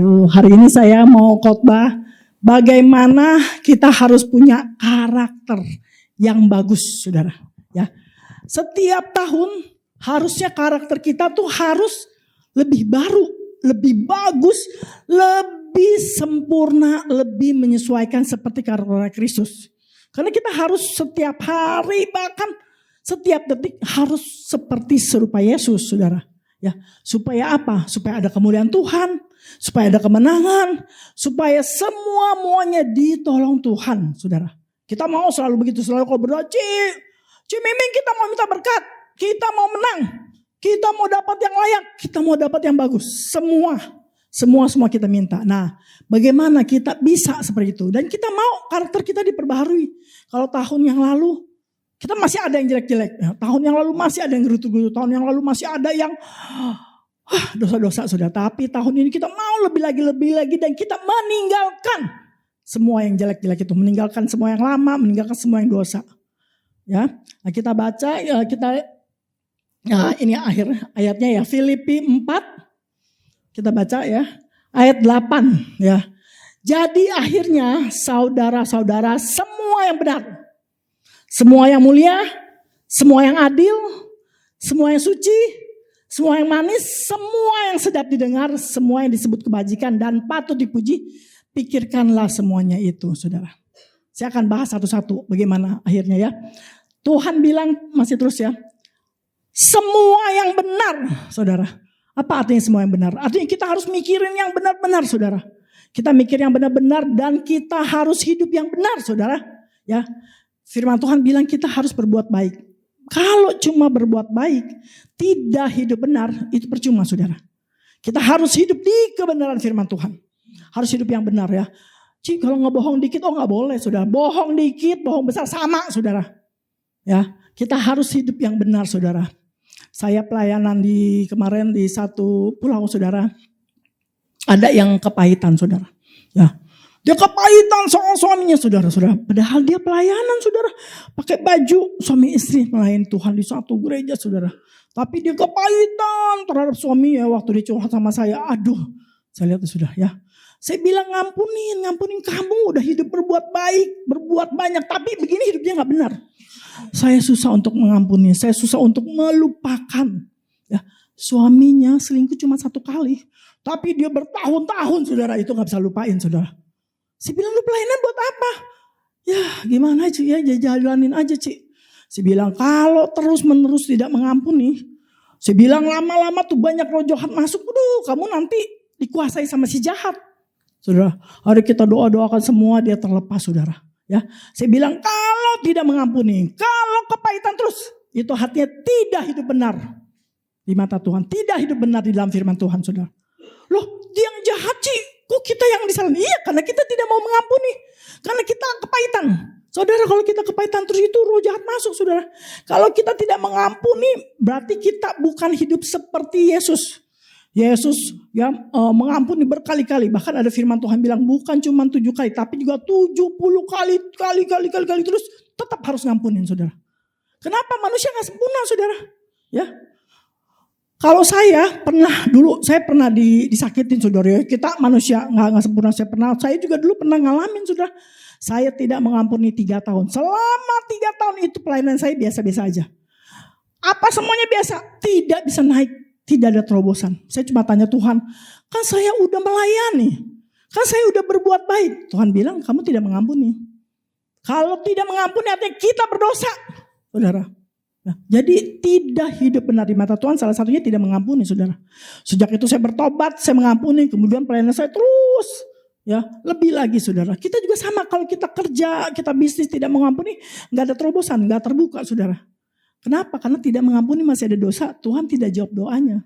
Hari ini saya mau khotbah bagaimana kita harus punya karakter yang bagus, saudara. Ya, setiap tahun harusnya karakter kita tuh harus lebih baru, lebih bagus, lebih sempurna, lebih menyesuaikan seperti karakter Kristus. Karena kita harus setiap hari, bahkan setiap detik harus seperti serupa Yesus, saudara. Ya, supaya apa? Supaya ada kemuliaan Tuhan, supaya ada kemenangan, supaya semuanya ditolong Tuhan, saudara. Kita mau selalu begitu, selalu kalau berdoa, Ci Miming, kita mau minta berkat, kita mau menang, kita mau dapat yang layak, kita mau dapat yang bagus. Semua kita minta. Nah, bagaimana kita bisa seperti itu? Dan kita mau karakter kita diperbaharui. Kalau tahun yang lalu kita masih ada yang jelek-jelek. Ya, tahun yang lalu masih ada yang gerutu-gerutu. Tahun yang lalu masih ada yang dosa-dosa sudah. Tapi tahun ini kita mau lebih lagi. Dan kita meninggalkan semua yang jelek-jelek itu. Meninggalkan semua yang lama. Meninggalkan semua yang dosa. Ya, nah kita baca. Ini akhir ayatnya ya. Filipi 4. Kita baca ya. Ayat 8 ya. Jadi akhirnya saudara-saudara semua yang benar. Semua yang mulia, semua yang adil, semua yang suci, semua yang manis, semua yang sedap didengar, semua yang disebut kebajikan dan patut dipuji, pikirkanlah semuanya itu, saudara. Saya akan bahas satu-satu bagaimana akhirnya ya. Tuhan bilang masih terus ya, semua yang benar, saudara. Apa artinya semua yang benar? Artinya kita harus mikirin yang benar-benar, saudara. Kita mikir yang benar-benar dan kita harus hidup yang benar, saudara. Ya. Firman Tuhan bilang kita harus berbuat baik. Kalau cuma berbuat baik, tidak hidup benar, itu percuma, saudara. Kita harus hidup di kebenaran firman Tuhan. Harus hidup yang benar ya. Kalau ngebohong dikit, nggak boleh, saudara. Bohong dikit, bohong besar sama, saudara. Ya, kita harus hidup yang benar, saudara. Saya pelayanan kemarin di satu pulau, saudara. Ada yang kepahitan, saudara. Ya. Dia kepahitan soal suaminya, saudara-saudara. Padahal dia pelayanan, saudara. Pakai baju suami istri melayani Tuhan di satu gereja, saudara. Tapi dia kepahitan terhadap suaminya waktu dia curhat sama saya. Aduh, saya lihat sudah ya. Saya bilang ngampunin kamu. Udah hidup berbuat baik, berbuat banyak. Tapi begini hidupnya gak benar. Saya susah untuk mengampuni. Saya susah untuk melupakan. Ya, suaminya selingkuh cuma 1 kali. Tapi dia bertahun-tahun, saudara. Itu gak bisa lupain, saudara. Saya bilang, lu pelayanan buat apa? Ya gimana Ci ya, jalanin aja Ci. Saya bilang kalau terus menerus tidak mengampuni. Saya bilang lama-lama tuh banyak roh jahat masuk. Aduh, kamu nanti dikuasai sama si jahat. Saudara, hari kita doakan semua dia terlepas, saudara. Ya, saya bilang kalau tidak mengampuni, kalau kepahitan terus, itu hatinya tidak hidup benar di mata Tuhan. Tidak hidup benar di dalam firman Tuhan, saudara. Loh, dia yang jahat Ci. Kok kita yang disalahin? Iya, karena kita tidak mau mengampuni. Karena kita kepahitan. Saudara, kalau kita kepahitan terus itu roh jahat masuk, saudara. Kalau kita tidak mengampuni, berarti kita bukan hidup seperti Yesus. Yesus ya mengampuni berkali-kali. Bahkan ada firman Tuhan bilang bukan cuma 7 kali, tapi juga 70 kali terus tetap harus ngampunin, saudara. Kenapa manusia gak sempurna, saudara? Ya. Kalau saya pernah disakitin, saudara. Kita manusia nggak sempurna. Saya juga dulu pernah ngalamin, saudara. Saya tidak mengampuni 3 tahun. Selama 3 tahun itu pelayanan saya biasa-biasa aja. Apa semuanya biasa? Tidak bisa naik, tidak ada terobosan. Saya cuma tanya Tuhan, kan saya udah melayani, kan saya udah berbuat baik. Tuhan bilang kamu tidak mengampuni. Kalau tidak mengampuni artinya kita berdosa, saudara. Nah, jadi tidak hidup benar di mata Tuhan salah satunya tidak mengampuni, saudara. Sejak itu saya bertobat, saya mengampuni, kemudian pelayanan saya terus ya lebih lagi, saudara. Kita juga sama kalau kita kerja, kita bisnis tidak mengampuni, nggak ada terobosan, nggak terbuka, saudara. Kenapa? Karena tidak mengampuni masih ada dosa, Tuhan tidak jawab doanya.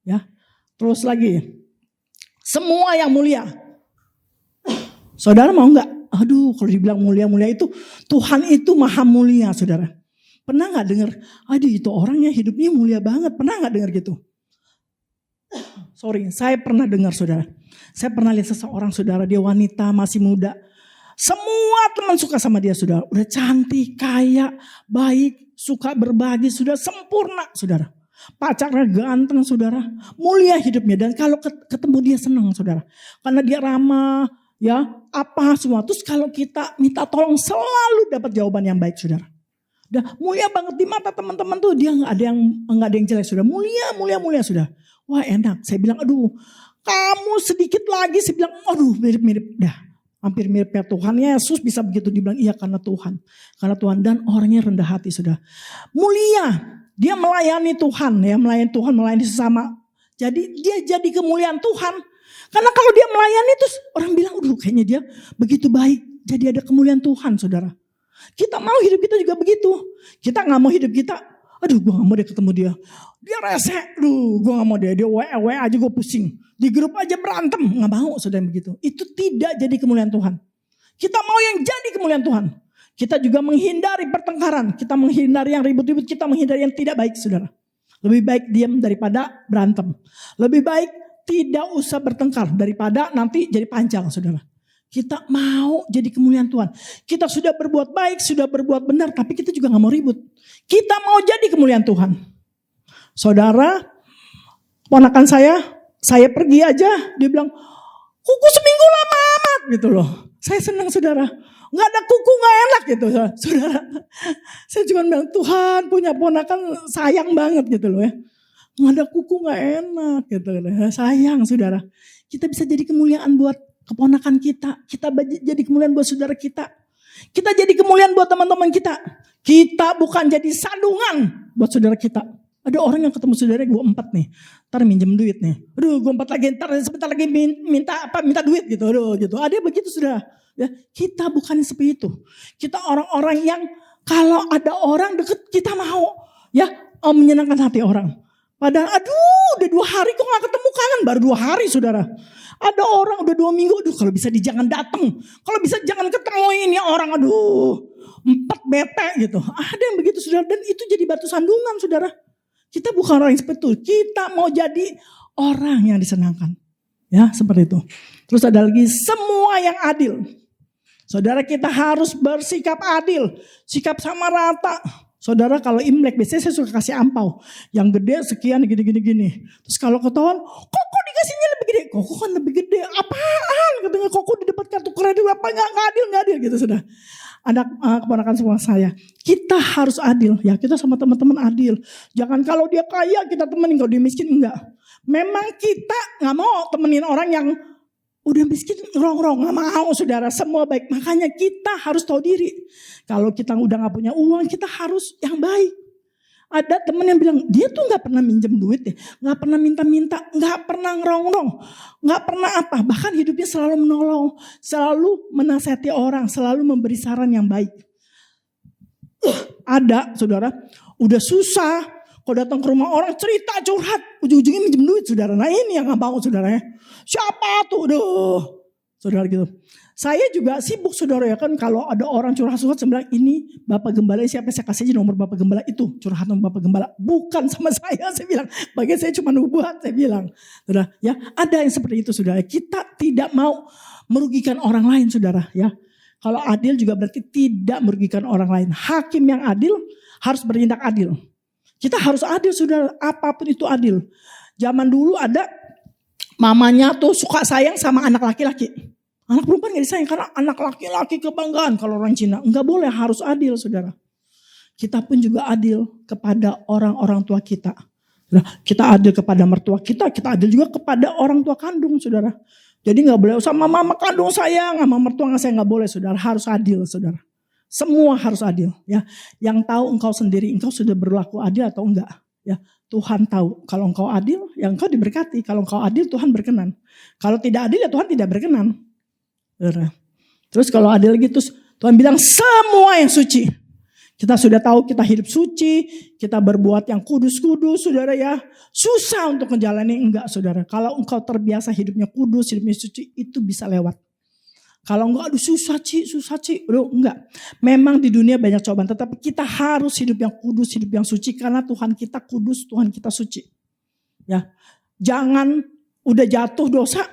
Ya, terus lagi, semua yang mulia, saudara mau nggak? Aduh, kalau dibilang mulia-mulia itu Tuhan itu maha mulia, saudara. Pernah gak dengar, aduh itu orangnya hidupnya mulia banget. Pernah gak dengar gitu? Saya pernah dengar, saudara. Saya pernah lihat seseorang, saudara, dia wanita masih muda. Semua teman suka sama dia, saudara. Udah cantik, kaya, baik, suka berbagi, sudah sempurna, saudara. Pacarnya ganteng saudara, mulia hidupnya. Dan kalau ketemu dia senang saudara. Karena dia ramah, ya apa semua. Terus kalau kita minta tolong selalu dapat jawaban yang baik saudara. Udah mulia banget di mata teman-teman tuh. Dia nggak ada yang jelek saudara. Mulia sudah. Wah enak. Saya bilang aduh kamu sedikit lagi. Saya bilang aduh mirip-mirip dah. Hampir mirip ya Tuhan Yesus bisa begitu dibilang iya karena Tuhan. Karena Tuhan dan orangnya rendah hati sudah. Mulia. Dia melayani Tuhan ya. Melayani sesama. Jadi dia jadi kemuliaan Tuhan. Karena kalau dia melayani terus orang bilang aduh kayaknya dia begitu baik. Jadi ada kemuliaan Tuhan saudara. Kita mau hidup kita juga begitu. Kita gak mau hidup kita. Aduh gue gak mau deh ketemu dia. Dia rese. Aduh gue gak mau deh. Dia WA aja gue pusing. Di grup aja berantem. Gak mau saudara begitu. Itu tidak jadi kemuliaan Tuhan. Kita mau yang jadi kemuliaan Tuhan. Kita juga menghindari pertengkaran. Kita menghindari yang ribut-ribut. Kita menghindari yang tidak baik saudara. Lebih baik diam daripada berantem. Lebih baik tidak usah bertengkar. Daripada nanti jadi panjang saudara. Kita mau jadi kemuliaan Tuhan. Kita sudah berbuat baik, sudah berbuat benar. Tapi kita juga gak mau ribut. Kita mau jadi kemuliaan Tuhan. Saudara, ponakan saya pergi aja. Dia bilang, kuku seminggu lama amat gitu loh. Saya senang saudara. Gak ada kuku gak enak gitu saudara. Saya cuma bilang Tuhan punya ponakan sayang banget gitu loh ya. Gak ada kuku gak enak gitu loh. Sayang saudara. Kita bisa jadi kemuliaan buat keponakan kita. Kita jadi kemuliaan buat saudara kita. Kita jadi kemuliaan buat teman-teman kita. Kita bukan jadi sandungan buat saudara kita. Ada orang yang ketemu saudara gue 4 nih. Ntar minjem duit nih. Aduh gue 4 lagi. Ntar sebentar lagi minta duit gitu. Aduh gitu. Ada begitu saudara. Ya, kita bukan seperti itu. Kita orang-orang yang kalau ada orang deket kita mau ya menyenangkan hati orang. Padahal aduh udah 2 hari kok gak ketemu kangen. Baru 2 hari saudara. Ada orang udah 2 minggu. Aduh kalau bisa jangan datang. Kalau bisa jangan ketemu ini orang. Aduh 4 bete gitu. Ada yang begitu saudara. Dan itu jadi batu sandungan saudara. Kita bukan orang yang seperti itu. Kita mau jadi orang yang disenangkan. Ya seperti itu. Terus ada lagi semua yang adil. Saudara kita harus bersikap adil. Sikap sama rata. Saudara kalau Imlek biasanya saya suka kasih ampau. Yang gede sekian gini. Terus kalau ketahuan kok dikasihnya lebih gede. Kok kan lebih gede. Apaan katanya kok di depan kartu kredit apa gak adil gitu sudah. Anak keponakan semua saya. Kita harus adil ya. Kita sama teman-teman adil. Jangan kalau dia kaya kita temenin. Kalau dia miskin enggak. Memang kita gak mau temenin orang yang udah miskin ngerong-ngerong. Gak mau saudara. Semua baik. Makanya kita harus tahu diri. Kalau kita udah gak punya uang. Kita harus yang baik. Ada temen yang bilang, dia tuh gak pernah minjem duit deh. Gak pernah minta-minta. Gak pernah ngerong-ngerong. Gak pernah apa. Bahkan hidupnya selalu menolong. Selalu menasihati orang. Selalu memberi saran yang baik. Ada saudara. Udah susah. Kalau datang ke rumah orang cerita curhat. Ujung-ujungnya minjem duit saudara. Nah ini yang gak mau saudara ya. Siapa tuh? Aduh. Saudara gitu. Saya juga sibuk saudara ya kan. Kalau ada orang curhat-curhat saya bilang ini Bapak Gembala siapa. Saya kasih aja nomor Bapak Gembala itu. Curhat nomor Bapak Gembala. Bukan sama saya bilang. Bagi saya cuma nubuat saya bilang. Saudara ya ada yang seperti itu saudara. Kita tidak mau merugikan orang lain saudara ya. Kalau adil juga berarti tidak merugikan orang lain. Hakim yang adil harus bertindak adil. Kita harus adil saudara, apapun itu adil. Zaman dulu ada mamanya tuh suka sayang sama anak laki-laki. Anak perempuan gak disayang karena anak laki-laki kebanggaan kalau orang Cina. Enggak boleh, harus adil saudara. Kita pun juga adil kepada orang-orang tua kita. Kita adil kepada mertua kita adil juga kepada orang tua kandung saudara. Jadi gak boleh sama mama kandung sayang, sama mertua gak sayang, gak boleh saudara. Harus adil saudara. Semua harus adil ya. Yang tahu engkau sendiri, engkau sudah berlaku adil atau enggak ya. Tuhan tahu. Kalau engkau adil, ya engkau diberkati. Kalau engkau adil, Tuhan berkenan. Kalau tidak adil, ya Tuhan tidak berkenan. Terus kalau adil lagi, terus Tuhan bilang semua yang suci. Kita sudah tahu kita hidup suci, kita berbuat yang kudus-kudus saudara ya. Susah untuk menjalani, enggak saudara. Kalau engkau terbiasa hidupnya kudus, hidupnya suci, itu bisa lewat. Kalau enggak, aduh susah Ci. Aduh enggak. Memang di dunia banyak cobaan. Tetapi kita harus hidup yang kudus, hidup yang suci. Karena Tuhan kita kudus, Tuhan kita suci. Ya, jangan udah jatuh dosa.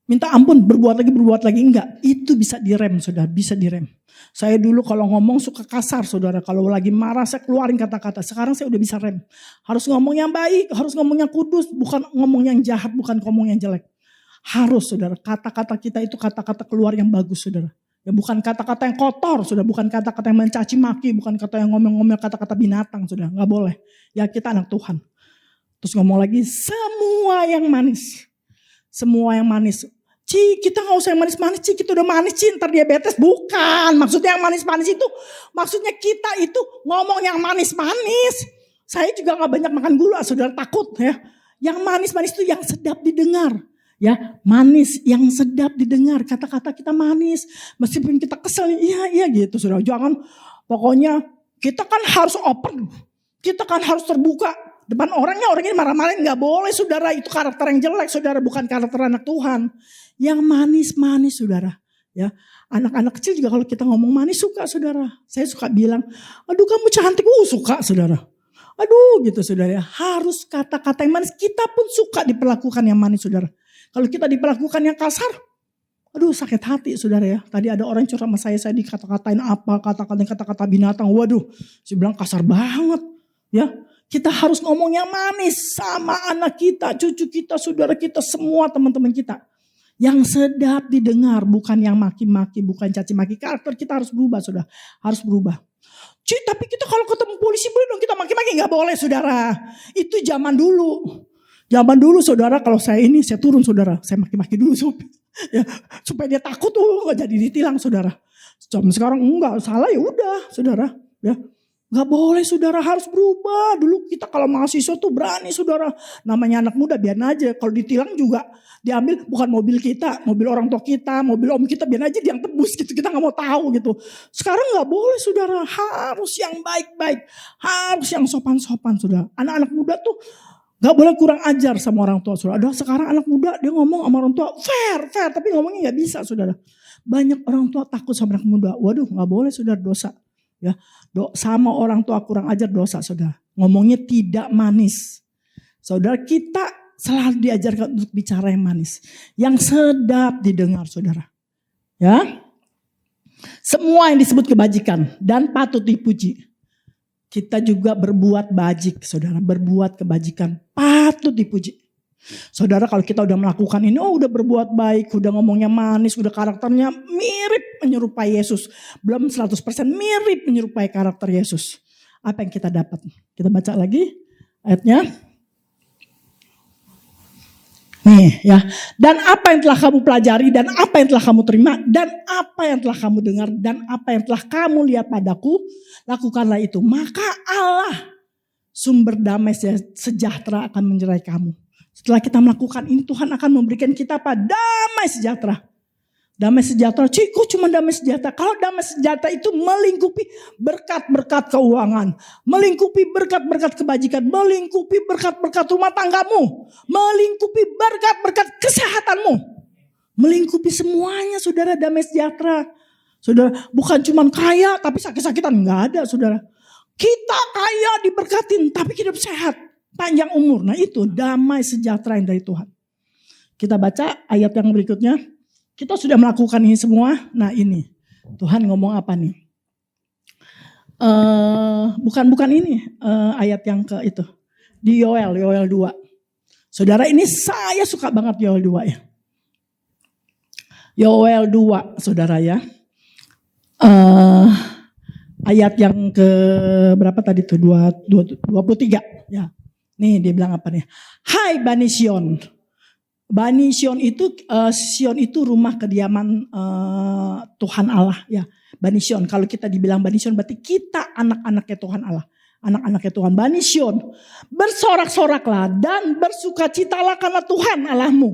minta ampun, berbuat lagi, enggak. Itu bisa direm, saudara, bisa direm. Saya dulu kalau ngomong suka kasar, saudara. Kalau lagi marah saya keluarin kata-kata. Sekarang saya udah bisa rem. Harus ngomong yang baik, harus ngomong yang kudus, bukan ngomong yang jahat, bukan ngomong yang jelek. Harus, saudara, kata-kata kita itu kata-kata keluar yang bagus, saudara. Ya bukan kata-kata yang kotor, saudara, bukan kata-kata yang mencaci maki, bukan kata yang ngomong-ngomong kata-kata binatang, saudara. Enggak boleh. Ya kita anak Tuhan. Terus ngomong lagi, semua yang manis. Semua yang manis. Ci, kita gak usah yang manis-manis, Ci, kita udah manis, Ci, ntar diabetes. Bukan, maksudnya yang manis-manis itu, maksudnya kita itu ngomong yang manis-manis. Saya juga gak banyak makan gula, saudara, takut ya. Yang manis-manis itu yang sedap didengar. Ya, manis yang sedap didengar, kata-kata kita manis. Meskipun kita kesel, iya gitu, saudara. Jangan, pokoknya kita kan harus open, kita kan harus terbuka. Depan orangnya marah-marahin, gak boleh, saudara. Itu karakter yang jelek, saudara, bukan karakter anak Tuhan. Yang manis-manis, saudara. Ya, anak-anak kecil juga kalau kita ngomong manis suka, saudara. Saya suka bilang, aduh kamu cantik, suka, saudara. Aduh gitu, saudara. Harus kata-kata yang manis. Kita pun suka diperlakukan yang manis, saudara. Kalau kita diperlakukan yang kasar, aduh sakit hati, saudara ya. Tadi ada orang curhat sama saya dikata-katain apa, kata-kata binatang. Waduh, saya bilang kasar banget, ya. Kita harus ngomong yang manis sama anak kita, cucu kita, saudara kita, semua teman-teman kita. Yang sedap didengar, bukan yang maki-maki, bukan caci maki. Karakter kita harus berubah, saudara. Harus berubah. Cuy, tapi kita kalau ketemu polisi boleh dong kita maki-maki? Gak boleh, saudara. Itu zaman dulu. Zaman dulu, saudara, kalau saya turun, saudara. Saya maki-maki dulu supaya dia takut gak jadi ditilang, saudara. Sekarang enggak, salah ya udah, saudara. Ya. Gak boleh, saudara, harus berubah. Dulu kita kalau mahasiswa tuh berani, saudara. Namanya anak muda, biar aja. Kalau ditilang juga diambil bukan mobil kita, mobil orang tua kita, mobil om kita, biar aja dia yang tebus gitu. Kita gak mau tahu gitu. Sekarang gak boleh, saudara. Harus yang baik-baik. Harus yang sopan-sopan, saudara. Anak-anak muda tuh gak boleh kurang ajar sama orang tua, saudara. Sekarang anak muda dia ngomong sama orang tua fair. Tapi ngomongnya gak bisa, saudara. Banyak orang tua takut sama anak muda. Waduh, gak boleh, saudara, dosa. Ya, sama orang tua kurang ajar dosa, saudara. Ngomongnya tidak manis. Saudara, kita selalu diajarkan untuk bicara yang manis, yang sedap didengar, saudara. Ya. Semua yang disebut kebajikan dan patut dipuji. Kita juga berbuat bajik, saudara, berbuat kebajikan patut dipuji. Saudara, kalau kita udah melakukan ini, udah berbuat baik, udah ngomongnya manis, udah karakternya mirip menyerupai Yesus. Belum 100% mirip menyerupai karakter Yesus. Apa yang kita dapat? Kita baca lagi ayatnya. Nih ya, dan apa yang telah kamu pelajari, dan apa yang telah kamu terima, dan apa yang telah kamu dengar, dan apa yang telah kamu lihat padaku, lakukanlah itu. Maka Allah, sumber damai sejahtera akan menyertai kamu. Setelah kita melakukan ini, Tuhan akan memberikan kita apa? Damai sejahtera. Damai sejahtera, kok cuma damai sejahtera? Kalau damai sejahtera itu melingkupi berkat-berkat keuangan, melingkupi berkat-berkat kebajikan, melingkupi berkat-berkat rumah tanggamu, melingkupi berkat-berkat kesehatanmu, melingkupi semuanya, saudara, damai sejahtera. Saudara, bukan cuma kaya tapi sakit-sakitan, enggak ada, saudara. Kita kaya diberkatin tapi hidup sehat, panjang umur. Nah itu damai sejahtera yang dari Tuhan. Kita baca ayat yang berikutnya. Kita sudah melakukan ini semua. Nah ini Tuhan ngomong apa nih? Bukan ini ayat yang ke itu. Di Yoel 2. Saudara, ini saya suka banget Yoel 2 ya. Yoel 2 saudara ya. Ayat yang ke berapa tadi tuh? 23 ya. Nih dia bilang apa nih? Hai Bani Sion. Bani Sion itu rumah kediaman Tuhan Allah ya. Bani Sion, kalau kita dibilang Bani Sion berarti kita anak-anaknya Tuhan Allah. Anak-anaknya Tuhan. Bani Sion, bersorak-soraklah dan bersukacitalah karena Tuhan Allahmu.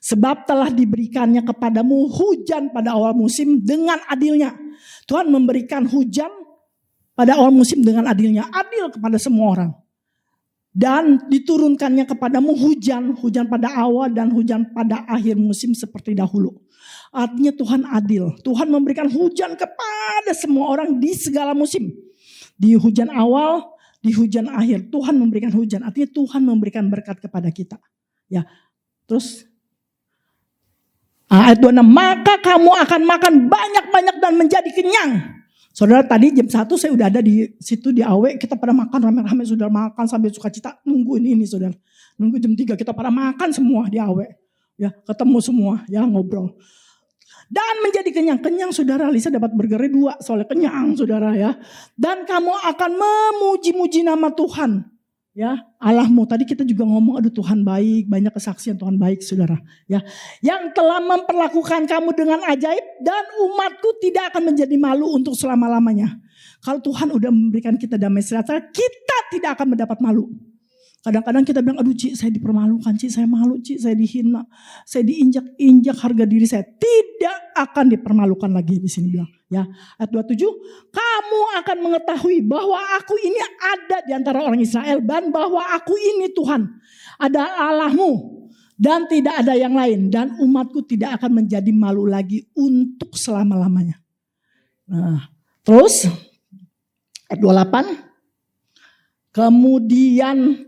Sebab telah diberikannya kepadamu hujan pada awal musim dengan adilnya. Tuhan memberikan hujan pada awal musim dengan adilnya. Adil kepada semua orang. Dan diturunkannya kepadamu hujan pada awal dan hujan pada akhir musim seperti dahulu. Artinya Tuhan adil. Tuhan memberikan hujan kepada semua orang di segala musim. Di hujan awal, di hujan akhir. Tuhan memberikan hujan. Artinya Tuhan memberikan berkat kepada kita. Ya, terus Ayat 26, maka kamu akan makan banyak-banyak dan menjadi kenyang. Saudara, tadi jam 1 saya udah ada di situ di AW, kita pada makan rame-rame, saudara, makan sambil sukacita, nungguin ini saudara. Nunggu jam 3 kita pada makan semua di AW. Ya, ketemu semua, ya ngobrol. Dan menjadi kenyang saudara. Lisa dapat burgernya 2 soalnya kenyang saudara ya. Dan kamu akan memuji-muji nama Tuhan. Ya, Allahmu. Tadi kita juga ngomong, aduh Tuhan baik, banyak kesaksian Tuhan baik saudara. Ya, yang telah memperlakukan kamu dengan ajaib dan umatku tidak akan menjadi malu untuk selama-lamanya. Kalau Tuhan udah memberikan kita damai sejahtera, kita tidak akan mendapat malu. Kadang-kadang kita bilang, aduh Ci saya dipermalukan, Ci saya malu, Ci saya dihina, saya diinjak-injak harga diri saya. Tidak akan dipermalukan lagi di sini bilang. Ya, ayat 27, kamu akan mengetahui bahwa aku ini ada di antara orang Israel dan bahwa aku ini Tuhan, ada Allahmu dan tidak ada yang lain, dan umatku tidak akan menjadi malu lagi untuk selama-lamanya. Nah, terus ayat 28, kemudian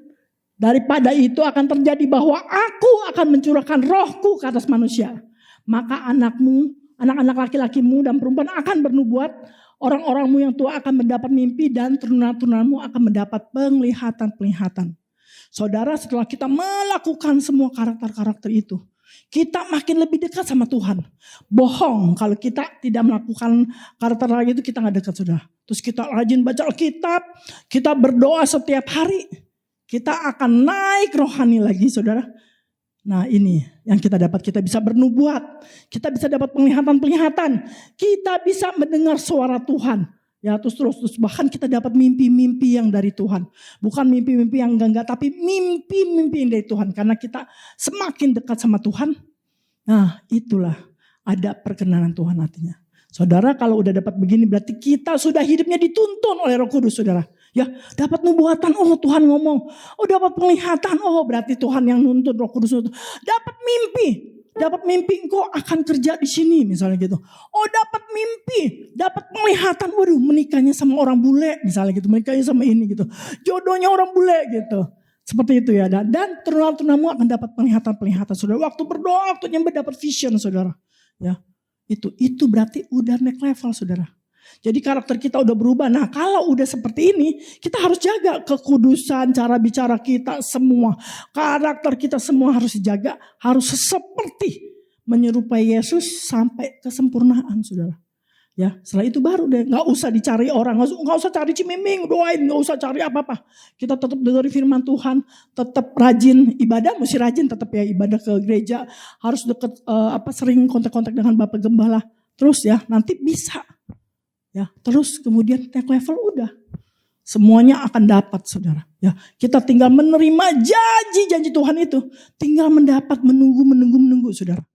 daripada itu akan terjadi bahwa aku akan mencurahkan rohku ke atas manusia. Maka anak-anak laki-lakimu dan perempuan akan bernubuat. Orang-orangmu yang tua akan mendapat mimpi dan turunan-turunanmu akan mendapat penglihatan-penglihatan. Saudara, setelah kita melakukan semua karakter-karakter itu, kita makin lebih dekat sama Tuhan. Bohong kalau kita tidak melakukan karakter lagi itu, kita gak dekat saudara. Terus kita rajin baca Alkitab, kita berdoa setiap hari. Kita akan naik rohani lagi saudara. Nah ini yang kita dapat, kita bisa bernubuat. Kita bisa dapat penglihatan-penglihatan. Kita bisa mendengar suara Tuhan. Ya terus bahkan kita dapat mimpi-mimpi yang dari Tuhan. Bukan mimpi-mimpi yang enggak, tapi mimpi-mimpi yang dari Tuhan. Karena kita semakin dekat sama Tuhan. Nah itulah ada perkenanan Tuhan artinya. Saudara kalau udah dapat begini berarti kita sudah hidupnya dituntun oleh Roh Kudus saudara. Ya, dapat nubuatan, oh Tuhan ngomong. Oh dapat penglihatan, oh berarti Tuhan yang nuntun, Roh Kudus nuntun. Dapat mimpi engkau akan kerja di sini misalnya gitu. Oh dapat mimpi, dapat penglihatan, waduh menikahnya sama orang bule misalnya gitu. Menikahnya sama ini gitu. Jodohnya orang bule gitu. Seperti itu ya. Dan turunan-turunanmu akan dapat penglihatan-penglihatan saudara. Waktu berdoa, waktu nyampe dapat vision saudara. Ya, itu berarti udah naik level saudara. Jadi karakter kita udah berubah. Nah kalau udah seperti ini, kita harus jaga kekudusan, cara bicara kita semua. Karakter kita semua harus dijaga. Harus seperti menyerupai Yesus sampai kesempurnaan saudara. Ya, setelah itu baru deh, nggak usah dicari orang, nggak usah cari cimiming, doain, nggak usah cari apa-apa. Kita tetap dengar firman Tuhan, tetap rajin ibadah, mesti rajin tetap ya ibadah ke gereja, harus deket sering kontak-kontak dengan Bapak Gembala, terus ya nanti bisa, ya terus kemudian naik level udah, semuanya akan dapat saudara. Ya kita tinggal menerima janji-janji Tuhan itu, tinggal mendapat, menunggu saudara.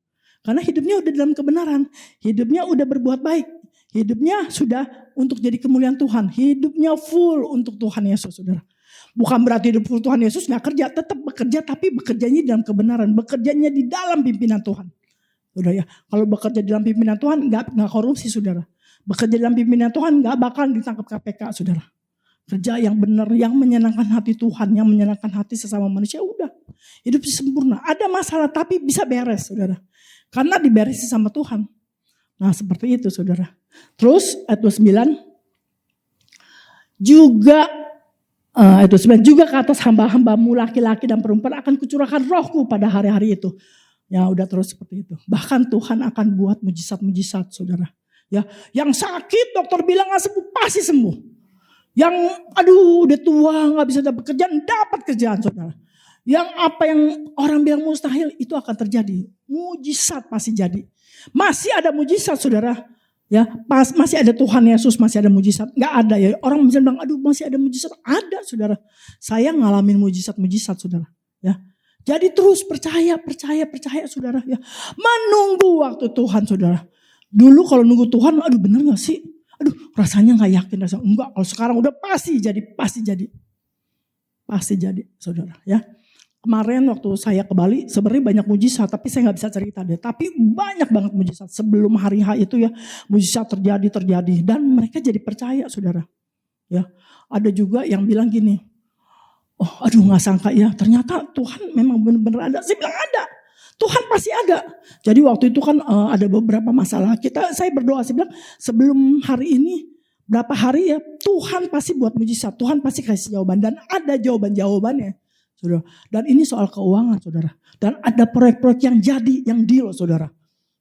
Karena hidupnya udah dalam kebenaran, hidupnya udah berbuat baik. Hidupnya sudah untuk jadi kemuliaan Tuhan. Hidupnya full untuk Tuhan Yesus saudara. Bukan berarti hidup full Tuhan Yesus gak kerja. Tetap bekerja tapi bekerjanya dalam kebenaran. Bekerjanya di dalam pimpinan Tuhan. Saudara ya. Kalau bekerja di dalam pimpinan Tuhan gak korupsi saudara. Bekerja dalam pimpinan Tuhan gak bakal ditangkap KPK saudara. Kerja yang benar, yang menyenangkan hati Tuhan. Yang menyenangkan hati sesama manusia udah. Hidup sempurna. Ada masalah tapi bisa beres saudara. Karena diberesi sama Tuhan. Nah seperti itu saudara. Terus ayat 29 juga ke atas hamba-hambamu laki-laki dan perempuan akan kucurahkan rohku pada hari-hari itu. Ya udah terus seperti itu. Bahkan Tuhan akan buat mujizat-mujizat saudara. Ya, yang sakit dokter bilang gak sembuh pasti sembuh. Yang aduh udah tua gak bisa dapat kerjaan saudara. Yang apa yang orang bilang mustahil itu akan terjadi. Mujizat pasti jadi. Masih ada mujizat saudara. Ya, masih ada Tuhan Yesus, masih ada mujizat. Gak ada ya. Orang bisa bilang aduh masih ada mujizat. Ada saudara. Saya ngalamin mujizat saudara. Ya. Jadi terus percaya saudara. Ya. Menunggu waktu Tuhan saudara. Dulu kalau nunggu Tuhan aduh bener gak sih? Aduh rasanya gak yakin. Enggak, kalau sekarang udah pasti jadi. Pasti jadi saudara ya. Kemarin waktu saya ke Bali sebenarnya banyak mujizat tapi saya gak bisa cerita deh. Tapi banyak banget mujizat sebelum hari H itu ya. Mujizat terjadi dan mereka jadi percaya saudara. Ya, ada juga yang bilang gini. Oh aduh gak sangka ya ternyata Tuhan memang benar-benar ada. Saya bilang ada. Tuhan pasti ada. Jadi waktu itu kan ada beberapa masalah. Saya berdoa, saya bilang sebelum hari ini berapa hari ya, Tuhan pasti buat mujizat. Tuhan pasti kasih jawaban dan ada jawaban-jawabannya, saudara. Dan ini soal keuangan, saudara. Dan ada proyek-proyek yang jadi, yang deal, saudara.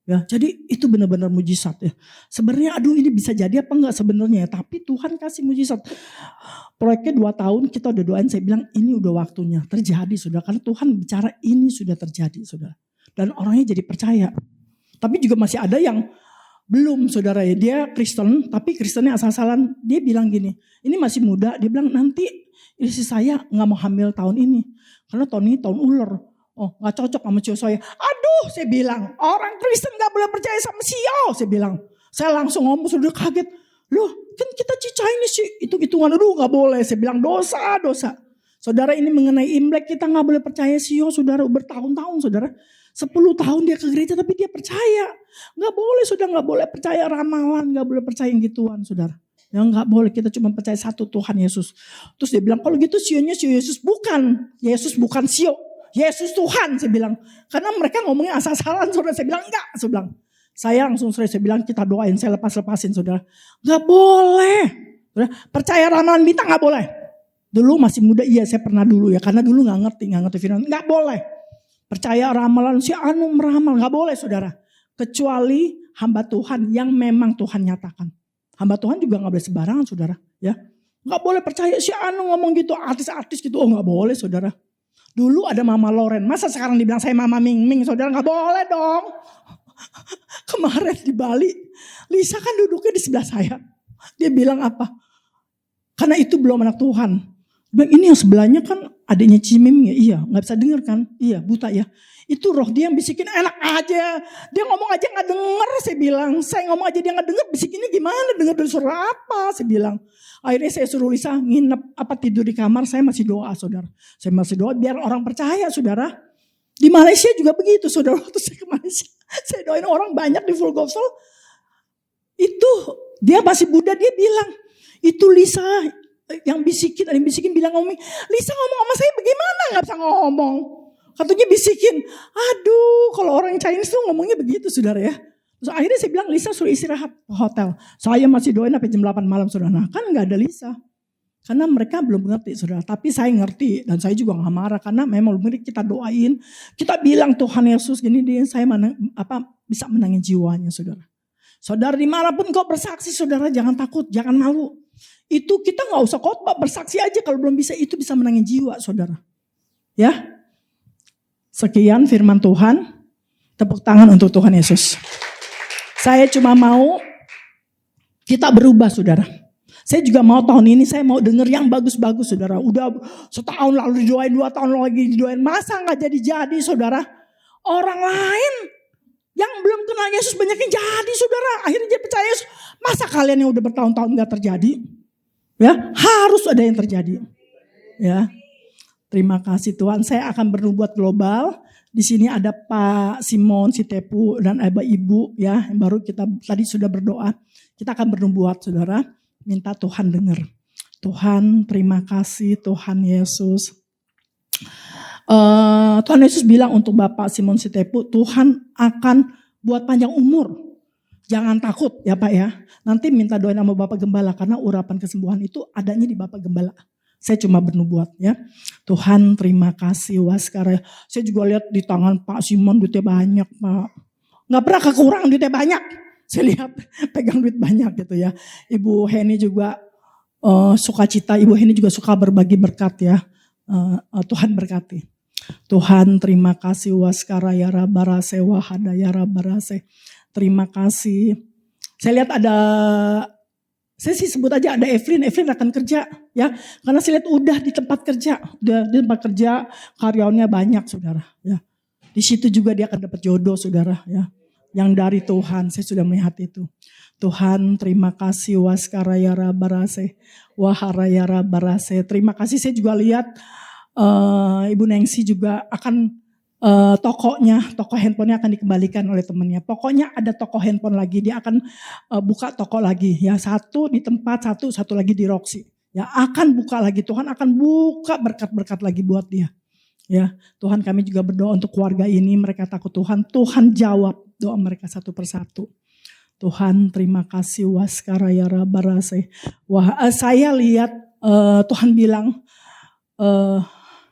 Ya, jadi itu benar-benar mujizat ya. Sebenarnya aduh ini bisa jadi apa enggak sebenarnya ya, tapi Tuhan kasih mujizat. Proyeknya 2 tahun kita udah doain, saya bilang ini udah waktunya terjadi, saudara. Karena Tuhan bicara ini sudah terjadi, saudara. Dan orangnya jadi percaya. Tapi juga masih ada yang belum, saudara ya. Dia Kristen, tapi Kristennya asal-asalan. Dia bilang gini, ini masih muda. Dia bilang nanti istri saya gak mau hamil tahun ini. Karena tahun ini tahun ular. Oh gak cocok sama cowok saya. Aduh, saya bilang orang Kristen gak boleh percaya sama sial. Saya bilang, saya langsung ngomong, sudah kaget. Loh kan kita Chinese sih, hitung-hitungan. Aduh gak boleh. Saya bilang dosa. Saudara, ini mengenai Imlek kita gak boleh percaya sial, saudara. Bertahun-tahun, saudara. 10 tahun dia ke gereja tapi dia percaya. Gak boleh, saudara, gak boleh percaya ramalan, gak boleh percaya yang gituan, saudara. Ya gak boleh, kita cuma percaya satu Tuhan Yesus. Terus dia bilang, kalau gitu sionya sio Yesus. Bukan, Yesus bukan sio. Yesus Tuhan, saya bilang. Karena mereka ngomongnya asal-asalan, saudara. Saya bilang, enggak, saya bilang. Saya langsung saya bilang, kita doain, saya lepas-lepasin, saudara. Gak boleh. Saudara, percaya ramalan bintang gak boleh. Dulu masih muda, iya saya pernah dulu ya. Karena dulu gak ngerti firman. Gak boleh. Percaya ramalan si anu meramal, gak boleh, saudara. Kecuali hamba Tuhan yang memang Tuhan nyatakan. Hamba Tuhan juga gak boleh sembarangan, saudara. Ya, gak boleh percaya si anu ngomong gitu, artis-artis gitu. Oh gak boleh, saudara. Dulu ada Mama Loren, masa sekarang dibilang saya Mama Ming Ming, saudara? Gak boleh dong. Kemarin di Bali, Lisa kan duduknya di sebelah saya. Dia bilang apa? Karena itu belum anak Tuhan. Ini yang sebelahnya kan adiknya Cimim ya, iya gak bisa denger kan, iya buta ya. Itu roh dia yang bisikin enak aja, dia ngomong aja gak denger, saya bilang. Saya ngomong aja dia gak denger, bisikinnya gimana, denger dari suara apa, saya bilang. Akhirnya saya suruh Lisa nginep, tidur di kamar, saya masih doa, saudara. Saya masih doa biar orang percaya, saudara. Di Malaysia juga begitu, saudara. Waktu saya ke Malaysia, saya doain orang banyak di Full Gospel. Itu dia masih muda, dia bilang, itu Lisa yang bisikin, ada yang bisikin bilang ngomong, Lisa ngomong sama saya bagaimana gak bisa ngomong. Katanya bisikin, aduh kalau orang Chinese tuh ngomongnya begitu, saudara ya. Terus akhirnya saya bilang, Lisa suruh istirahat ke hotel. Saya masih doain sampai jam 8 malam, saudara. Nah kan gak ada Lisa. Karena mereka belum ngerti, saudara. Tapi saya ngerti dan saya juga gak marah. Karena memang kita doain, kita bilang Tuhan Yesus gini, saya bisa menangin jiwanya, saudara. Saudara dimanapun kau bersaksi, saudara jangan takut, jangan malu. Itu kita gak usah khotbah, bersaksi aja kalau belum bisa, itu bisa menangin jiwa, saudara. Ya. Sekian firman Tuhan. Tepuk tangan untuk Tuhan Yesus. Saya cuma mau kita berubah, saudara. Saya juga mau tahun ini saya mau dengar yang bagus-bagus, saudara. Udah setahun lalu didoain, 2 tahun lagi didoain. Masa gak jadi-jadi, saudara? Orang lain yang belum kenal Yesus banyak yang jadi, saudara. Akhirnya dia percaya Yesus. Masa kalian yang udah bertahun-tahun gak terjadi? Ya, harus ada yang terjadi. Ya. Terima kasih Tuhan. Saya akan bernubuat global. Di sini ada Pak Simon Sitepu dan Ibu ya, yang baru kita tadi sudah berdoa. Kita akan bernubuat, saudara. Minta Tuhan dengar. Tuhan, terima kasih Tuhan Yesus. Tuhan Yesus bilang untuk Bapak Simon Sitepu, Tuhan akan buat panjang umur. Jangan takut ya Pak ya. Nanti minta doain sama Bapak Gembala karena urapan kesembuhan itu adanya di Bapak Gembala. Saya cuma bernubuat ya. Tuhan terima kasih Waskara. Saya juga lihat di tangan Pak Simon duitnya banyak Pak. Gak pernah kekurangan duitnya banyak. Saya lihat pegang duit banyak gitu ya. Ibu Heni juga sukacita. Ibu Heni juga suka berbagi berkat ya. Tuhan berkati. Tuhan terima kasih Waskara ya Rabarase Wahada ya Rabarase. Terima kasih. Saya lihat saya sih sebut aja ada Evelyn akan kerja ya. Karena saya lihat udah di tempat kerja, karyawannya banyak saudara ya. Di situ juga dia akan dapat jodoh saudara ya. Yang dari Tuhan, saya sudah melihat itu. Tuhan terima kasih Waskarayara Barase, Waharayara Barase. Terima kasih saya juga lihat Ibu Nengsi juga akan toko handphonenya akan dikembalikan oleh temannya. Pokoknya ada toko handphone lagi, dia akan buka toko lagi. Ya satu di tempat, satu lagi di Roxy. Ya akan buka lagi, Tuhan akan buka berkat-berkat lagi buat dia. Ya, Tuhan kami juga berdoa untuk keluarga ini, mereka takut Tuhan, Tuhan jawab doa mereka satu persatu. Tuhan terima kasih waskaraya rabarase. Wah, saya lihat Tuhan bilang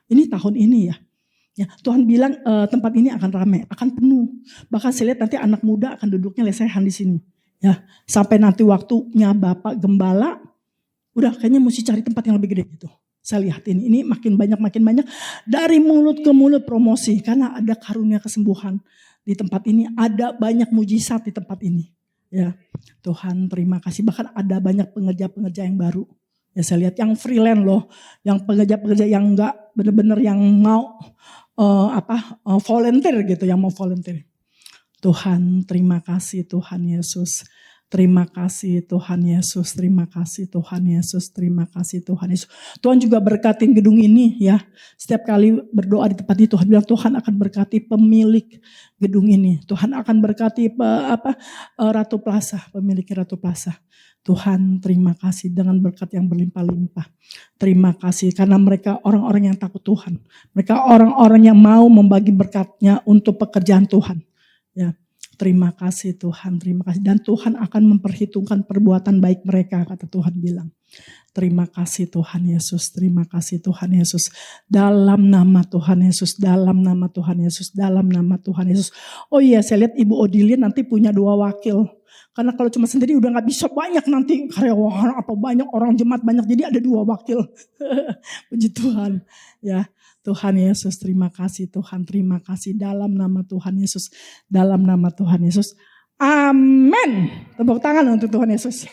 ini tahun ini ya. Ya, Tuhan bilang tempat ini akan ramai, akan penuh. Bahkan saya lihat nanti anak muda akan duduknya lesehan di sini. Ya, sampai nanti waktunya Bapak Gembala, udah kayaknya mesti cari tempat yang lebih gede gitu. Saya lihat ini makin banyak dari mulut ke mulut promosi karena ada karunia kesembuhan di tempat ini, ada banyak mujizat di tempat ini. Ya, Tuhan terima kasih. Bahkan ada banyak pengerja-pengerja yang baru. Ya saya lihat yang freelance loh, yang pengerja-pengerja yang enggak benar-benar yang mau volunteer gitu, yang mau volunteer. Tuhan terima kasih Tuhan Yesus. Terima kasih Tuhan Yesus, terima kasih Tuhan Yesus, terima kasih Tuhan Yesus. Tuhan juga berkatin gedung ini ya. Setiap kali berdoa di tempat ini Tuhan bilang Tuhan akan berkati pemilik gedung ini. Tuhan akan berkati Ratu Plaza, pemilik Ratu Plaza. Tuhan terima kasih dengan berkat yang berlimpah-limpah. Terima kasih karena mereka orang-orang yang takut Tuhan. Mereka orang-orang yang mau membagi berkatnya untuk pekerjaan Tuhan. Ya. Terima kasih Tuhan, terima kasih. Dan Tuhan akan memperhitungkan perbuatan baik mereka, kata Tuhan bilang. Terima kasih Tuhan Yesus, terima kasih Tuhan Yesus. Dalam nama Tuhan Yesus, dalam nama Tuhan Yesus, dalam nama Tuhan Yesus. Oh iya, saya lihat Ibu Odilin nanti punya 2 wakil. Karena kalau cuma sendiri udah gak bisa banyak nanti karyawan apa banyak orang jemaat banyak. Jadi ada 2 wakil. Puji Tuhan. Ya. Tuhan Yesus terima kasih Tuhan, terima kasih dalam nama Tuhan Yesus, dalam nama Tuhan Yesus. Amin. Tepuk tangan untuk Tuhan Yesus.